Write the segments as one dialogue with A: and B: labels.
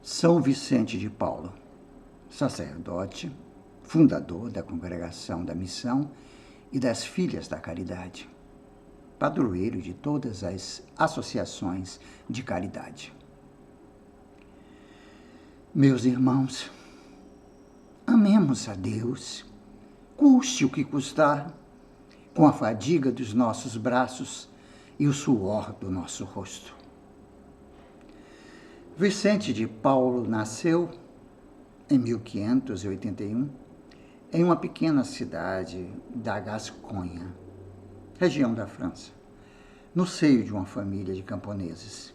A: São Vicente de Paulo, sacerdote, fundador da Congregação da Missão e das Filhas da Caridade, padroeiro de todas as associações de caridade. Meus irmãos, amemos a Deus, custe o que custar, com a fadiga dos nossos braços e o suor do nosso rosto. Vicente de Paulo nasceu em 1581 em uma pequena cidade da Gasconha, região da França, no seio de uma família de camponeses.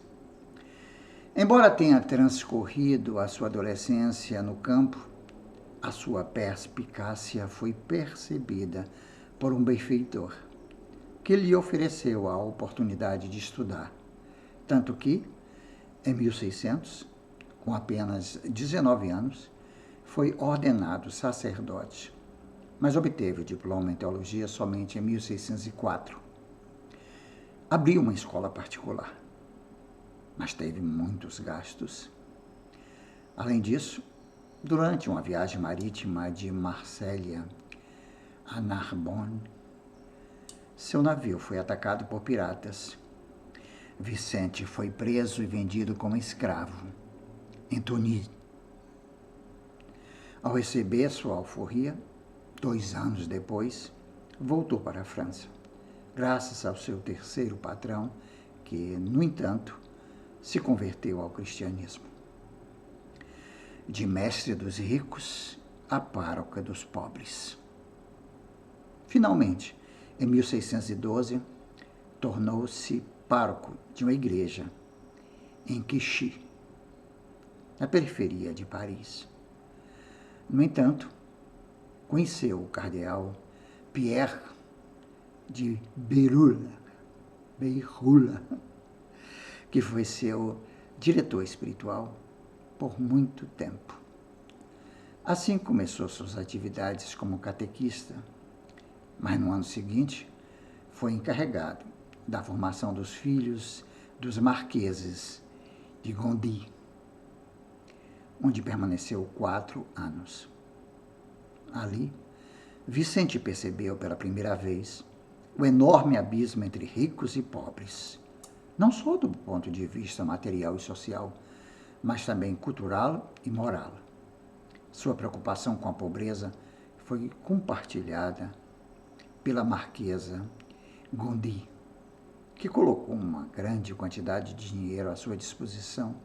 A: Embora tenha transcorrido a sua adolescência no campo, a sua perspicácia foi percebida por um benfeitor, que lhe ofereceu a oportunidade de estudar, tanto que, em 1600, com apenas 19 anos, foi ordenado sacerdote, mas obteve o diploma em teologia somente em 1604. Abriu uma escola particular, mas teve muitos gastos. Além disso, durante uma viagem marítima de Marsella a Narbonne, seu navio foi atacado por piratas. Vicente foi preso e vendido como escravo em Tunis. Ao receber sua alforria, 2 anos depois, voltou para a França, graças ao seu terceiro patrão, que, no entanto, se converteu ao cristianismo. De mestre dos ricos a pároco dos pobres. Finalmente, em 1612, tornou-se pároco de uma igreja em Clichy, na periferia de Paris. No entanto, conheceu o cardeal Pierre de Bérulle, que foi seu diretor espiritual por muito tempo. Assim começou suas atividades como catequista, mas no ano seguinte foi encarregado da formação dos filhos dos marqueses de Gondi, onde permaneceu 4 anos. Ali, Vicente percebeu pela primeira vez o enorme abismo entre ricos e pobres, não só do ponto de vista material e social, mas também cultural e moral. Sua preocupação com a pobreza foi compartilhada pela marquesa Gondi, que colocou uma grande quantidade de dinheiro à sua disposição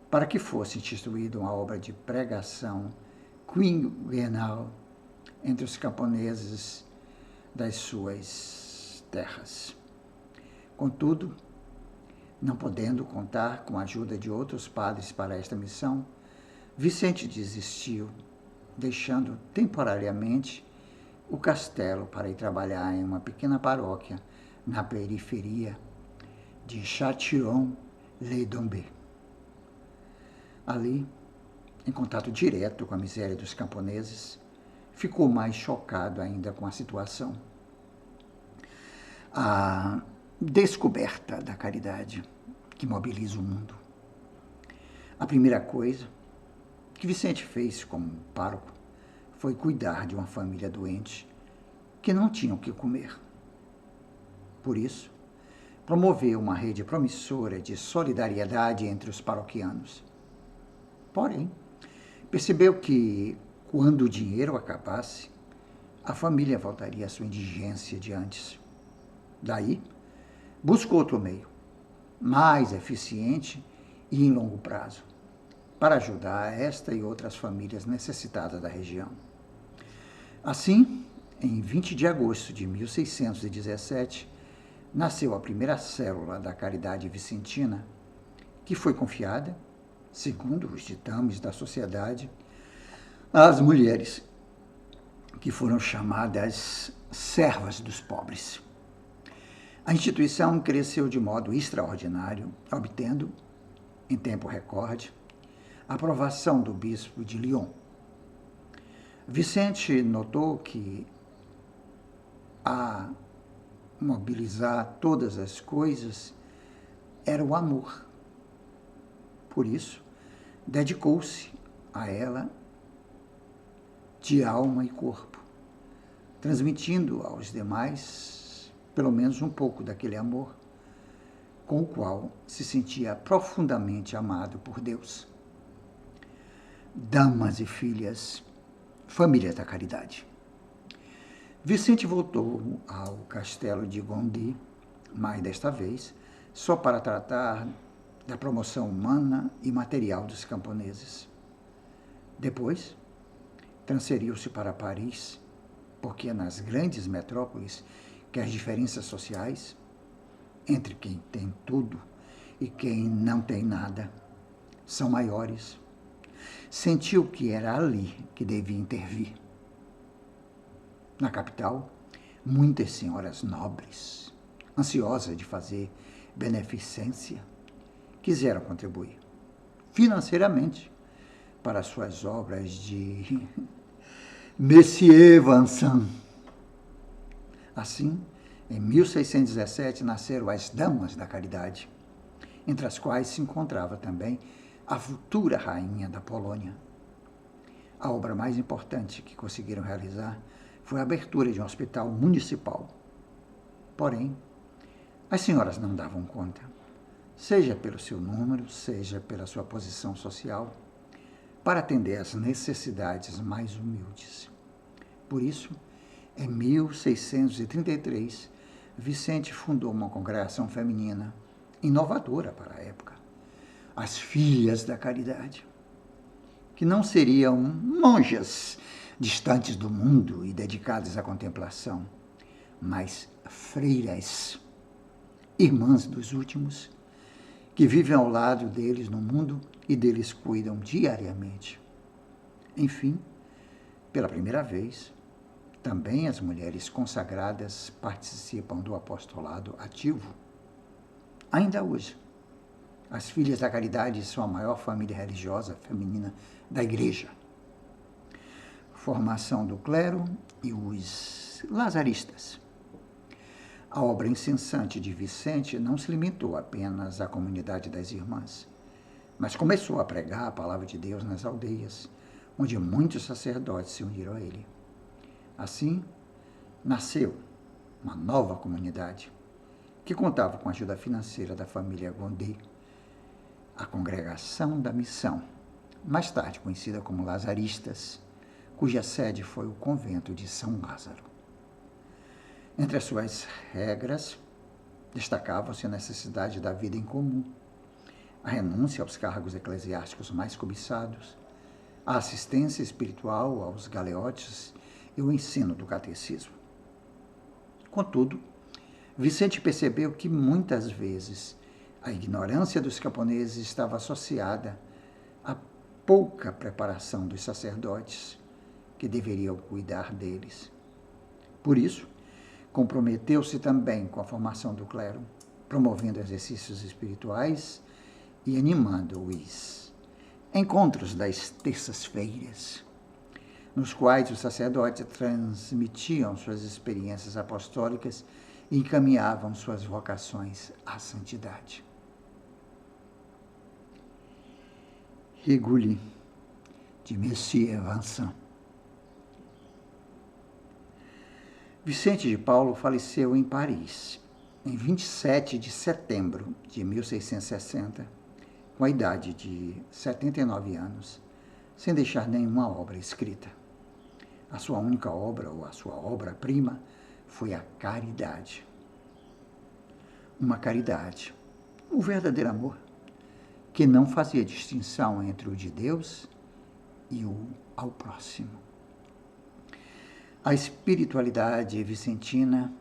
A: para que fosse instituída uma obra de pregação quinquenal entre os camponeses das suas terras. Contudo, não podendo contar com a ajuda de outros padres para esta missão, Vicente desistiu, deixando temporariamente o castelo para ir trabalhar em uma pequena paróquia na periferia de Châtillon-les-Dombes. Ali, em contato direto com a miséria dos camponeses, ficou mais chocado ainda com a situação. A descoberta da caridade que mobiliza o mundo. A primeira coisa que Vicente fez como pároco foi cuidar de uma família doente que não tinha o que comer. Por isso, promoveu uma rede promissora de solidariedade entre os paroquianos. Porém, percebeu que, quando o dinheiro acabasse, a família voltaria à sua indigência de antes. Daí, buscou outro meio, mais eficiente e em longo prazo, para ajudar esta e outras famílias necessitadas da região. Assim, em 20 de agosto de 1617, nasceu a primeira célula da Caridade Vicentina, que foi confiada, segundo os ditames da sociedade, às mulheres, que foram chamadas servas dos pobres. A instituição cresceu de modo extraordinário, obtendo, em tempo recorde, a aprovação do bispo de Lyon. Vicente notou que, a mobilizar todas as coisas, era o amor. Por isso, dedicou-se a ela de alma e corpo, transmitindo aos demais pelo menos um pouco daquele amor com o qual se sentia profundamente amado por Deus. Damas e filhas, família da caridade. Vicente voltou ao castelo de Gondi, mas desta vez só para tratar da promoção humana e material dos camponeses. Depois, transferiu-se para Paris, porque nas grandes metrópoles que as diferenças sociais entre quem tem tudo e quem não tem nada são maiores. Sentiu que era ali que devia intervir. Na capital, muitas senhoras nobres, ansiosas de fazer beneficência, quiseram contribuir financeiramente para suas obras de Monsieur Vincent. Assim, em 1617 nasceram as Damas da Caridade, entre as quais se encontrava também a futura rainha da Polônia. A obra mais importante que conseguiram realizar foi a abertura de um hospital municipal. Porém, as senhoras não davam conta, seja pelo seu número, seja pela sua posição social, para atender às necessidades mais humildes. Por isso, em 1633, Vicente fundou uma congregação feminina, inovadora para a época, as Filhas da Caridade, que não seriam monjas distantes do mundo e dedicadas à contemplação, mas freiras, irmãs dos últimos, que vivem ao lado deles no mundo e deles cuidam diariamente. Enfim, pela primeira vez, também as mulheres consagradas participam do apostolado ativo. Ainda hoje, as Filhas da Caridade são a maior família religiosa feminina da Igreja. Formação do clero e os lazaristas. A obra incessante de Vicente não se limitou apenas à comunidade das irmãs, mas começou a pregar a palavra de Deus nas aldeias, onde muitos sacerdotes se uniram a ele. Assim, nasceu uma nova comunidade, que contava com a ajuda financeira da família Gondi, a Congregação da Missão, mais tarde conhecida como Lazaristas, cuja sede foi o convento de São Lázaro. Entre as suas regras, destacava-se a necessidade da vida em comum, a renúncia aos cargos eclesiásticos mais cobiçados, a assistência espiritual aos galeotes e o ensino do catecismo. Contudo, Vicente percebeu que muitas vezes a ignorância dos camponeses estava associada à pouca preparação dos sacerdotes que deveriam cuidar deles. Por isso, comprometeu-se também com a formação do clero, promovendo exercícios espirituais e animando os encontros das terças-feiras, nos quais os sacerdotes transmitiam suas experiências apostólicas e encaminhavam suas vocações à santidade. Rigoli, de Monsieur Vincent. Vicente de Paulo faleceu em Paris, em 27 de setembro de 1660, com a idade de 79 anos, sem deixar nenhuma obra escrita. A sua única obra, ou a sua obra-prima, foi a caridade. Uma caridade, um verdadeiro amor, que não fazia distinção entre o de Deus e o ao próximo. A espiritualidade vicentina,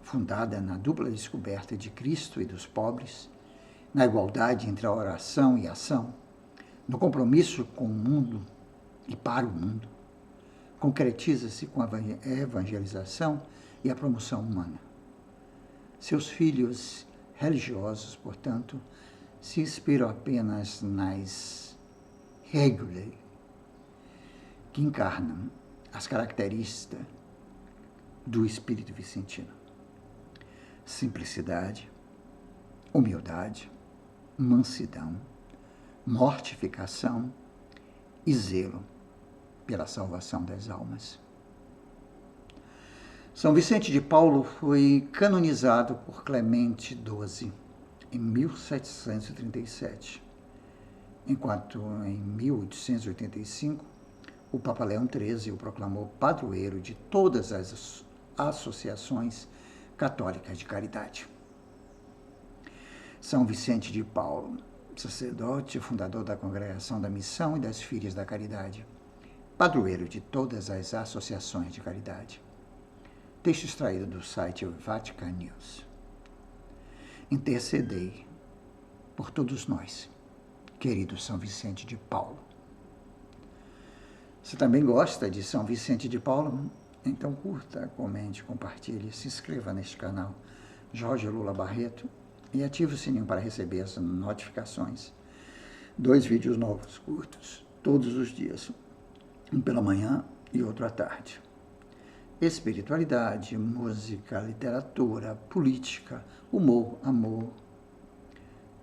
A: fundada na dupla descoberta de Cristo e dos pobres, na igualdade entre a oração e a ação, no compromisso com o mundo e para o mundo, concretiza-se com a evangelização e a promoção humana. Seus filhos religiosos, portanto, se inspiram apenas nas regulae, que encarnam as características do espírito vicentino: simplicidade, humildade, mansidão, mortificação e zelo pela salvação das almas. São Vicente de Paulo foi canonizado por Clemente XII em 1737, enquanto em 1885 o Papa Leão XIII o proclamou padroeiro de todas as associações católicas de caridade. São Vicente de Paulo, sacerdote, fundador da Congregação da Missão e das Filhas da Caridade, padroeiro de todas as associações de caridade. Texto extraído do site Vatican News. Intercedei por todos nós, querido São Vicente de Paulo. Você também gosta de São Vicente de Paulo? Então curta, comente, compartilhe, se inscreva neste canal Jorge Lula Barreto e ative o sininho para receber as notificações. 2 vídeos novos, curtos, todos os dias, um pela manhã e outro à tarde. Espiritualidade, música, literatura, política, humor, amor,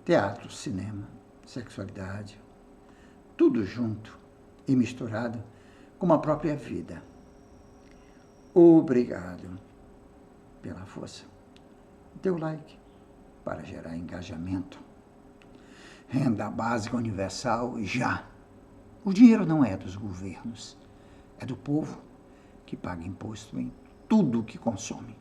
A: teatro, cinema, sexualidade, tudo junto e misturado com a própria vida. Obrigado pela força. Dê o like para gerar engajamento. Renda básica universal já. O dinheiro não é dos governos, é do povo que paga imposto em tudo que consome.